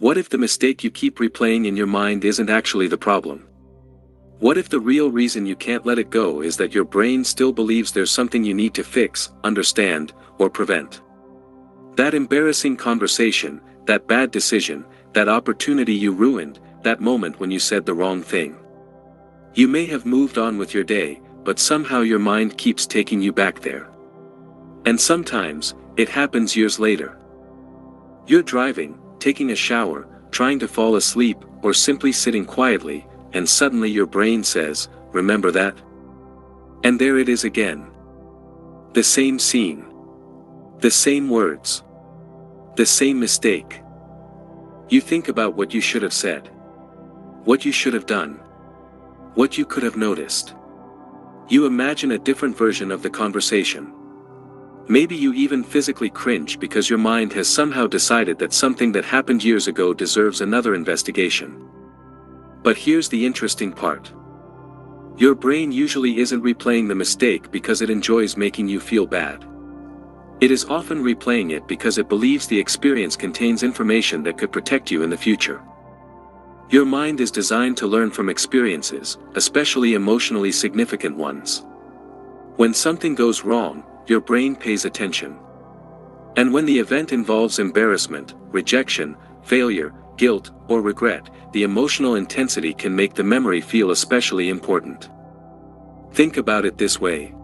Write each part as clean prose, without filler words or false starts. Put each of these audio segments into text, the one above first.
What if the mistake you keep replaying in your mind isn't actually the problem? What if the real reason you can't let it go is that your brain still believes there's something you need to fix, understand, or prevent? That embarrassing conversation, that bad decision, that opportunity you ruined, that moment when you said the wrong thing. You may have moved on with your day, but somehow your mind keeps taking you back there. And sometimes, it happens years later. You're driving, taking a shower, trying to fall asleep, or simply sitting quietly, and suddenly your brain says, "Remember that?" And there it is again. The same scene. The same words. The same mistake. You think about what you should have said. What you should have done. What you could have noticed. You imagine a different version of the conversation. Maybe you even physically cringe because your mind has somehow decided that something that happened years ago deserves another investigation. But here's the interesting part. Your brain usually isn't replaying the mistake because it enjoys making you feel bad. It is often replaying it because it believes the experience contains information that could protect you in the future. Your mind is designed to learn from experiences, especially emotionally significant ones. When something goes wrong, your brain pays attention. And when the event involves embarrassment, rejection, failure, guilt, or regret, the emotional intensity can make the memory feel especially important. Think about it this way.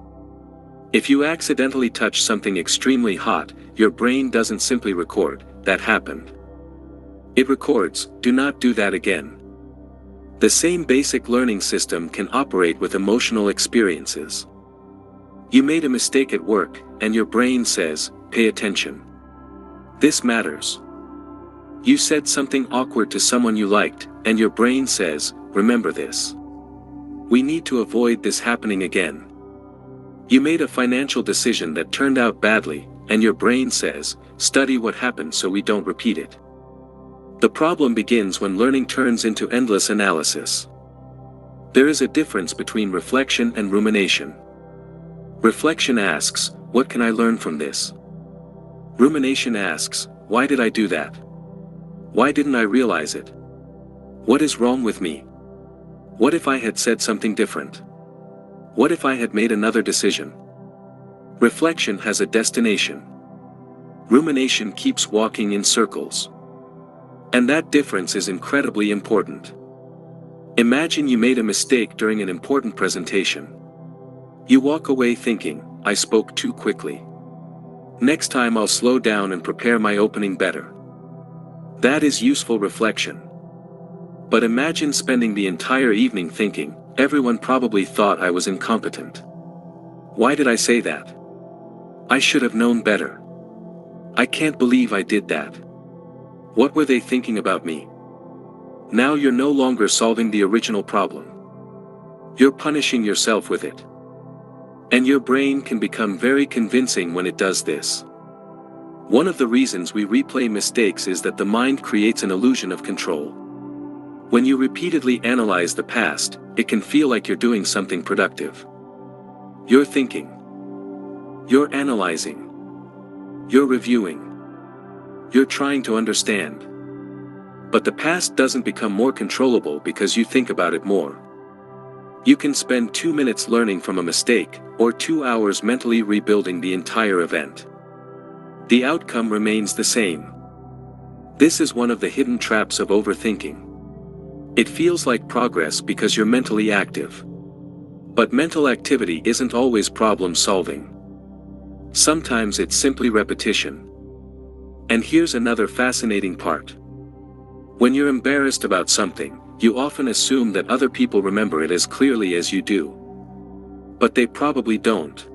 If you accidentally touch something extremely hot, your brain doesn't simply record, "That happened." It records, "Do not do that again." The same basic learning system can operate with emotional experiences. You made a mistake at work, and your brain says, "Pay attention. This matters." You said something awkward to someone you liked, and your brain says, "Remember this. We need to avoid this happening again." You made a financial decision that turned out badly, and your brain says, "Study what happened so we don't repeat it." The problem begins when learning turns into endless analysis. There is a difference between reflection and rumination. Reflection asks, "What can I learn from this?" Rumination asks, "Why did I do that? Why didn't I realize it? What is wrong with me? What if I had said something different? What if I had made another decision?" Reflection has a destination. Rumination keeps walking in circles. And that difference is incredibly important. Imagine you made a mistake during an important presentation. You walk away thinking, "I spoke too quickly. Next time I'll slow down and prepare my opening better." That is useful reflection. But imagine spending the entire evening thinking, "Everyone probably thought I was incompetent. Why did I say that? I should have known better. I can't believe I did that. What were they thinking about me?" Now you're no longer solving the original problem. You're punishing yourself with it. And your brain can become very convincing when it does this. One of the reasons we replay mistakes is that the mind creates an illusion of control. When you repeatedly analyze the past, it can feel like you're doing something productive. You're thinking. You're analyzing. You're reviewing. You're trying to understand. But the past doesn't become more controllable because you think about it more. You can spend 2 minutes learning from a mistake, or 2 hours mentally rebuilding the entire event. The outcome remains the same. This is one of the hidden traps of overthinking. It feels like progress because you're mentally active. But mental activity isn't always problem solving. Sometimes it's simply repetition. And here's another fascinating part. When you're embarrassed about something, you often assume that other people remember it as clearly as you do. But they probably don't.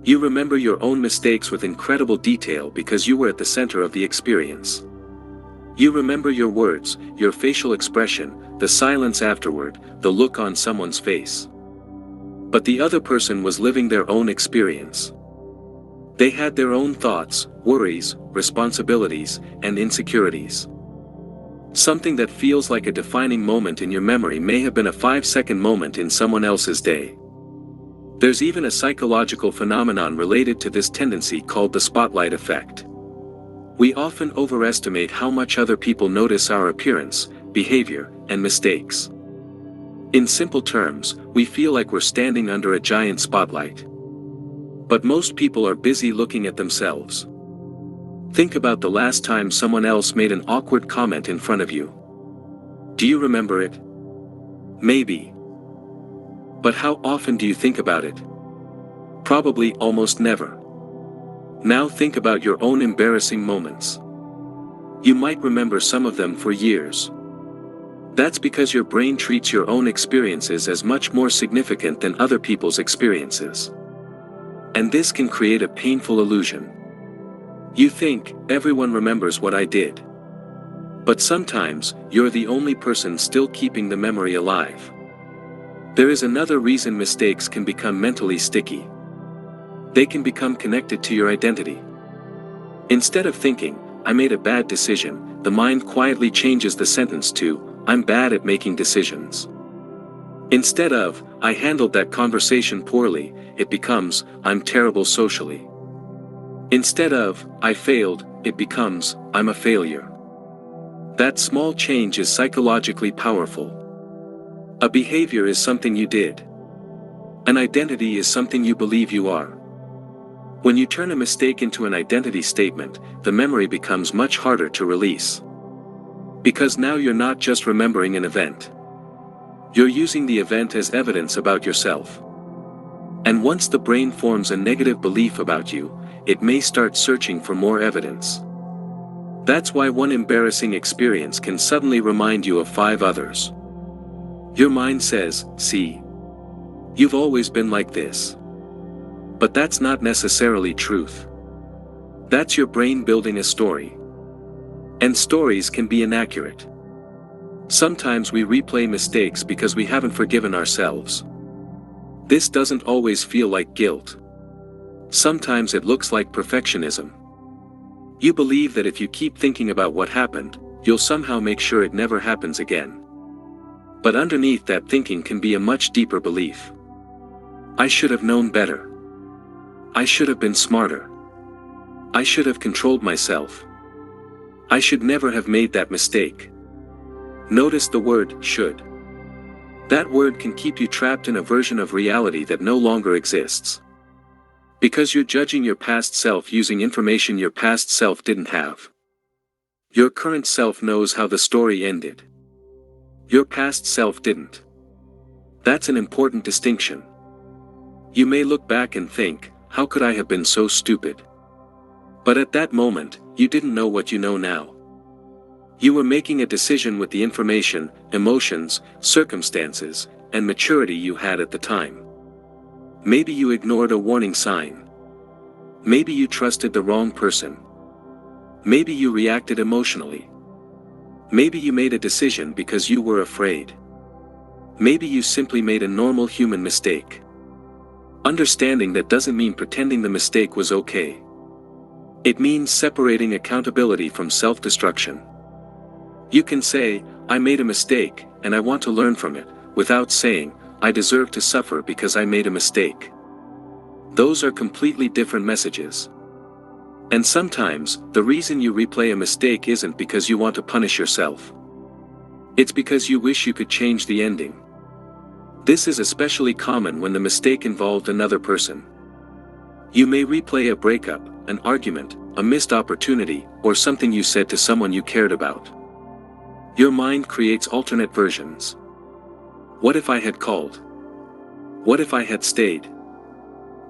You remember your own mistakes with incredible detail because you were at the center of the experience. You remember your words, your facial expression, the silence afterward, the look on someone's face. But the other person was living their own experience. They had their own thoughts, worries, responsibilities, and insecurities. Something that feels like a defining moment in your memory may have been a 5-second moment in someone else's day. There's even a psychological phenomenon related to this tendency called the spotlight effect. We often overestimate how much other people notice our appearance, behavior, and mistakes. In simple terms, we feel like we're standing under a giant spotlight. But most people are busy looking at themselves. Think about the last time someone else made an awkward comment in front of you. Do you remember it? Maybe. But how often do you think about it? Probably almost never. Now think about your own embarrassing moments. You might remember some of them for years. That's because your brain treats your own experiences as much more significant than other people's experiences. And this can create a painful illusion. You think, everyone remembers what I did. But sometimes, you're the only person still keeping the memory alive. There is another reason mistakes can become mentally sticky. They can become connected to your identity. Instead of thinking, I made a bad decision, the mind quietly changes the sentence to, I'm bad at making decisions. Instead of, I handled that conversation poorly, it becomes, I'm terrible socially. Instead of, I failed, it becomes, I'm a failure. That small change is psychologically powerful. A behavior is something you did. An identity is something you believe you are. When you turn a mistake into an identity statement, the memory becomes much harder to release. Because now you're not just remembering an event. You're using the event as evidence about yourself. And once the brain forms a negative belief about you, it may start searching for more evidence. That's why one embarrassing experience can suddenly remind you of 5 others. Your mind says, see, you've always been like this. But that's not necessarily truth. That's your brain building a story. And stories can be inaccurate. Sometimes we replay mistakes because we haven't forgiven ourselves. This doesn't always feel like guilt. Sometimes it looks like perfectionism. You believe that if you keep thinking about what happened, you'll somehow make sure it never happens again. But underneath that thinking can be a much deeper belief. I should have known better. I should have been smarter. I should have controlled myself. I should never have made that mistake. Notice the word should. That word can keep you trapped in a version of reality that no longer exists. Because you're judging your past self using information your past self didn't have. Your current self knows how the story ended. Your past self didn't. That's an important distinction. You may look back and think, how could I have been so stupid? But at that moment, you didn't know what you know now. You were making a decision with the information, emotions, circumstances, and maturity you had at the time. Maybe you ignored a warning sign. Maybe you trusted the wrong person. Maybe you reacted emotionally. Maybe you made a decision because you were afraid. Maybe you simply made a normal human mistake. Understanding that doesn't mean pretending the mistake was okay. It means separating accountability from self-destruction. You can say, I made a mistake, and I want to learn from it, without saying, I deserve to suffer because I made a mistake. Those are completely different messages. And sometimes, the reason you replay a mistake isn't because you want to punish yourself. It's because you wish you could change the ending. This is especially common when the mistake involved another person. You may replay a breakup, an argument, a missed opportunity, or something you said to someone you cared about. Your mind creates alternate versions. What if I had called? What if I had stayed?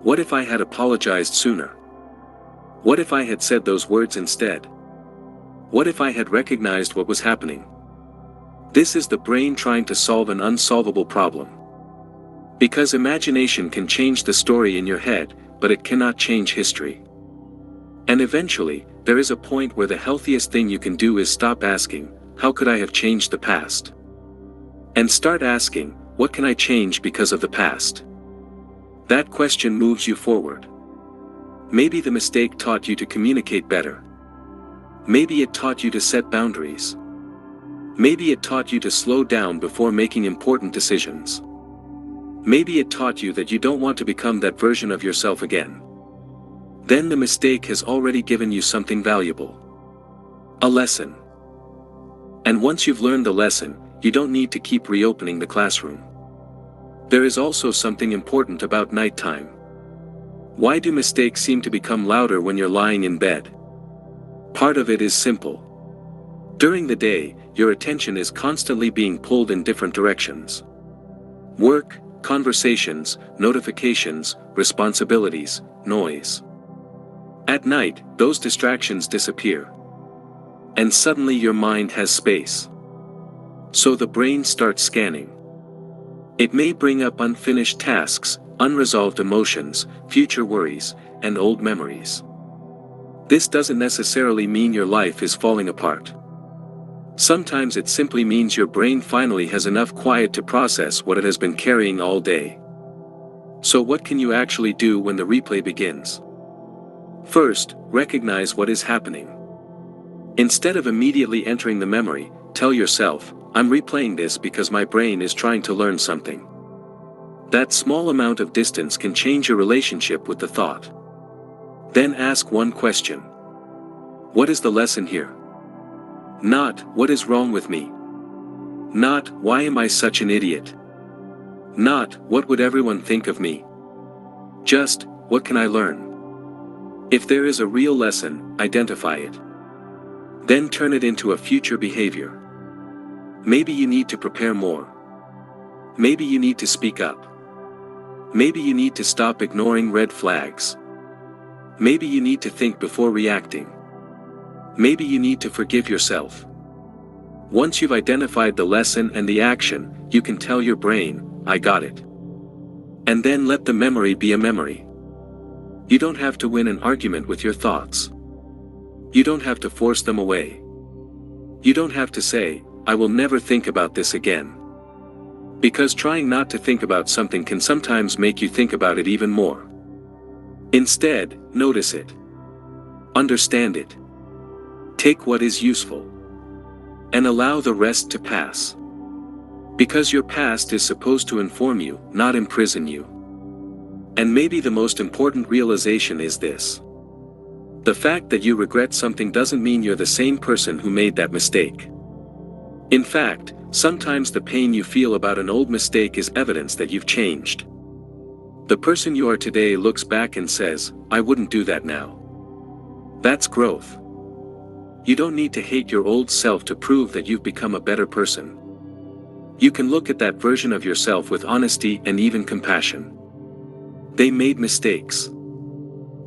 What if I had apologized sooner? What if I had said those words instead? What if I had recognized what was happening? This is the brain trying to solve an unsolvable problem. Because imagination can change the story in your head, but it cannot change history. And eventually, there is a point where the healthiest thing you can do is stop asking, how could I have changed the past? And start asking, what can I change because of the past? That question moves you forward. Maybe the mistake taught you to communicate better. Maybe it taught you to set boundaries. Maybe it taught you to slow down before making important decisions. Maybe it taught you that you don't want to become that version of yourself again. Then the mistake has already given you something valuable. A lesson. And once you've learned the lesson, you don't need to keep reopening the classroom. There is also something important about nighttime. Why do mistakes seem to become louder when you're lying in bed? Part of it is simple. During the day, your attention is constantly being pulled in different directions. Work, conversations, notifications, responsibilities, noise. At night, those distractions disappear. And suddenly your mind has space. So the brain starts scanning. It may bring up unfinished tasks, unresolved emotions, future worries, and old memories. This doesn't necessarily mean your life is falling apart. Sometimes it simply means your brain finally has enough quiet to process what it has been carrying all day. So what can you actually do when the replay begins? First, recognize what is happening. Instead of immediately entering the memory, tell yourself, I'm replaying this because my brain is trying to learn something. That small amount of distance can change your relationship with the thought. Then ask one question. What is the lesson here? Not, what is wrong with me? Not, why am I such an idiot? Not, what would everyone think of me? Just, what can I learn? If there is a real lesson, identify it. Then turn it into a future behavior. Maybe you need to prepare more. Maybe you need to speak up. Maybe you need to stop ignoring red flags. Maybe you need to think before reacting. Maybe you need to forgive yourself. Once you've identified the lesson and the action, you can tell your brain, I got it. And then let the memory be a memory. You don't have to win an argument with your thoughts. You don't have to force them away. You don't have to say, I will never think about this again. Because trying not to think about something can sometimes make you think about it even more. Instead, notice it. Understand it. Take what is useful. And allow the rest to pass. Because your past is supposed to inform you, not imprison you. And maybe the most important realization is this. The fact that you regret something doesn't mean you're the same person who made that mistake. In fact, sometimes the pain you feel about an old mistake is evidence that you've changed. The person you are today looks back and says, I wouldn't do that now. That's growth. You don't need to hate your old self to prove that you've become a better person. You can look at that version of yourself with honesty and even compassion. They made mistakes.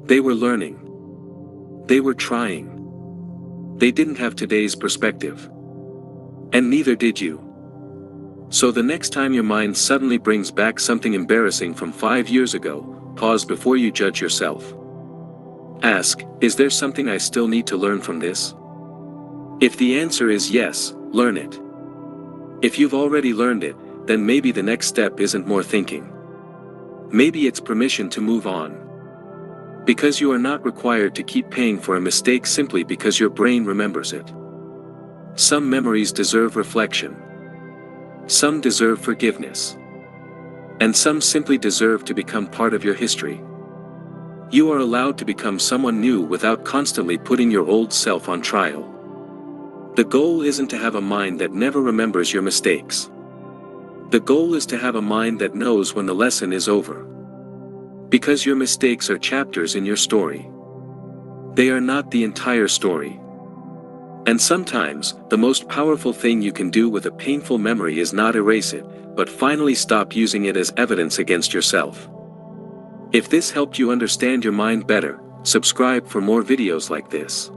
They were learning. They were trying. They didn't have today's perspective. And neither did you. So the next time your mind suddenly brings back something embarrassing from 5 years ago, pause before you judge yourself. Ask, is there something I still need to learn from this? If the answer is yes, learn it. If you've already learned it, then maybe the next step isn't more thinking. Maybe it's permission to move on. Because you are not required to keep paying for a mistake simply because your brain remembers it. Some memories deserve reflection. Some deserve forgiveness. And some simply deserve to become part of your history. You are allowed to become someone new without constantly putting your old self on trial. The goal isn't to have a mind that never remembers your mistakes. The goal is to have a mind that knows when the lesson is over. Because your mistakes are chapters in your story. They are not the entire story. And sometimes, the most powerful thing you can do with a painful memory is not erase it, but finally stop using it as evidence against yourself. If this helped you understand your mind better, subscribe for more videos like this.